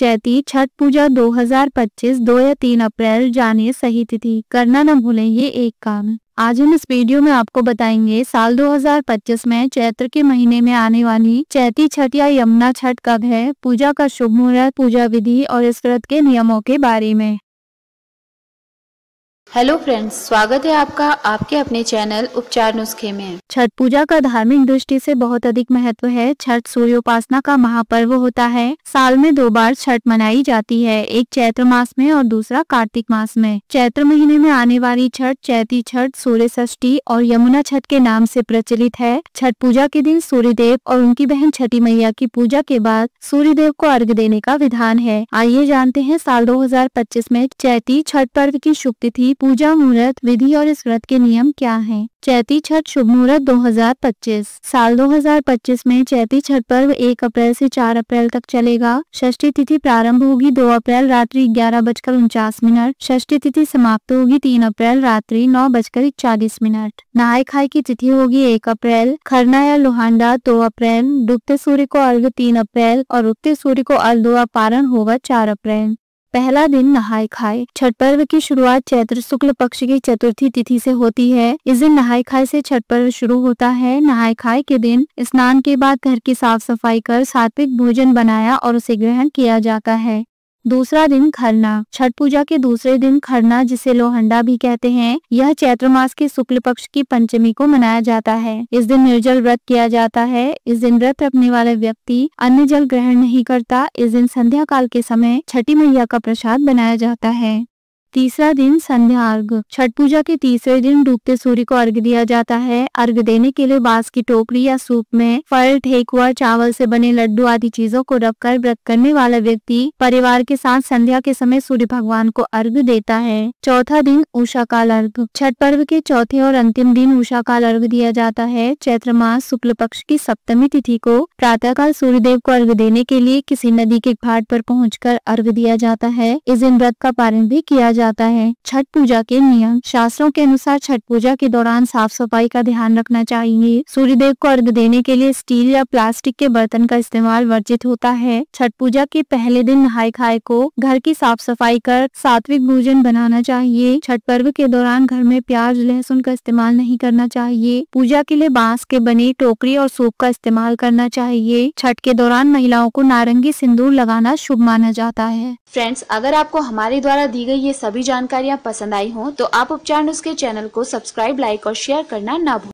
चैती छठ पूजा 2025 2 या 3 अप्रैल। जानिए सही तिथि। करना न भूलें ये एक काम। आज हम इस वीडियो में आपको बताएंगे साल 2025 में चैत्र के महीने में आने वाली चैती छठ या यमुना छठ कब है, पूजा का शुभ मुहूर्त, पूजा विधि और इस व्रत के नियमों के बारे में। हेलो फ्रेंड्स, स्वागत है आपका आपके अपने चैनल उपचार नुस्खे में। छठ पूजा का धार्मिक दृष्टि से बहुत अधिक महत्व है। छठ सूर्योपासना का महापर्व होता है। साल में 2 बार छठ मनाई जाती है, एक चैत्र मास में और दूसरा कार्तिक मास में। चैत्र महीने में आने वाली छठ चैती छठ, सूर्य षष्ठी और यमुना छठ के नाम से प्रचलित है। छठ पूजा के दिन सूर्य देव और उनकी बहन छठी मैया की पूजा के बाद सूर्य देव को अर्घ्य देने का विधान है। आइए जानते हैं साल 2025 में चैती छठ पर्व की शुभ तिथि, पूजा मुहूर्त, विधि और इस व्रत के नियम क्या हैं। चैती छठ शुभ मुहूर्त 2025। साल 2025 में चैती छठ पर्व 1 अप्रैल से 4 अप्रैल तक चलेगा। षष्ठी तिथि प्रारंभ होगी 2 अप्रैल रात्रि 11:49। षष्ठी तिथि समाप्त होगी 3 अप्रैल रात्रि 9:41। नहाय खाए की तिथि होगी 1 अप्रैल। खरना या लोहांडा 2 अप्रैल। डूबते सूर्य को अर्घ्य 3 अप्रैल और उगते सूर्य को अर्घ्य पारण होगा 4 अप्रैल। पहला दिन नहाय खाए। छठ पर्व की शुरुआत चैत्र शुक्ल पक्ष की चतुर्थी तिथि से होती है। इस दिन नहाय खाए से छठ पर्व शुरू होता है। नहाय खाए के दिन स्नान के बाद घर की साफ सफाई कर सात्विक भोजन बनाया और उसे ग्रहण किया जाता है। दूसरा दिन खरना। छठ पूजा के दूसरे दिन खरना, जिसे लोहंडा भी कहते हैं, यह चैत्र मास के शुक्ल पक्ष की पंचमी को मनाया जाता है। इस दिन निर्जल व्रत किया जाता है। इस दिन व्रत रखने वाला व्यक्ति अन्न जल ग्रहण नहीं करता। इस दिन संध्या काल के समय छठी मैया का प्रसाद बनाया जाता है। तीसरा दिन संध्या अर्घ। छठ पूजा के तीसरे दिन डूबते सूर्य को अर्घ्य दिया जाता है। अर्घ्य देने के लिए बांस की टोकरी या सूप में फल, ठेकुआ, चावल से बने लड्डू आदि चीजों को रखकर व्रत करने वाला व्यक्ति परिवार के साथ संध्या के समय सूर्य भगवान को अर्घ्य देता है। चौथा दिन उषा काल अर्घ। छठ पर्व के चौथे और अंतिम दिन उषा काल अर्घ्य दिया जाता है। चैत्र मास शुक्ल पक्ष की सप्तमी तिथि को प्रातःकाल सूर्यदेव को अर्घ्य देने के लिए किसी नदी के घाट पर पहुंचकर अर्घ्य दिया जाता है। इस दिन व्रत का पारण भी किया जाता है। छठ पूजा के नियम। शास्त्रों के अनुसार छठ पूजा के दौरान साफ सफाई का ध्यान रखना चाहिए। सूर्यदेव को अर्घ्य देने के लिए स्टील या प्लास्टिक के बर्तन का इस्तेमाल वर्जित होता है। छठ पूजा के पहले दिन नहाय खाए को घर की साफ सफाई कर सात्विक भोजन बनाना चाहिए। छठ पर्व के दौरान घर में प्याज लहसुन का इस्तेमाल नहीं करना चाहिए। पूजा के लिए बांस के बने टोकरी और सूप का इस्तेमाल करना चाहिए। छठ के दौरान महिलाओं को नारंगी सिंदूर लगाना शुभ माना जाता है। फ्रेंड्स, अगर आपको हमारे द्वारा दी गई ये सभी जानकारियाँ पसंद आई हो तो आप उपचार नुस्खे चैनल को सब्सक्राइब, लाइक और शेयर करना ना भूलें।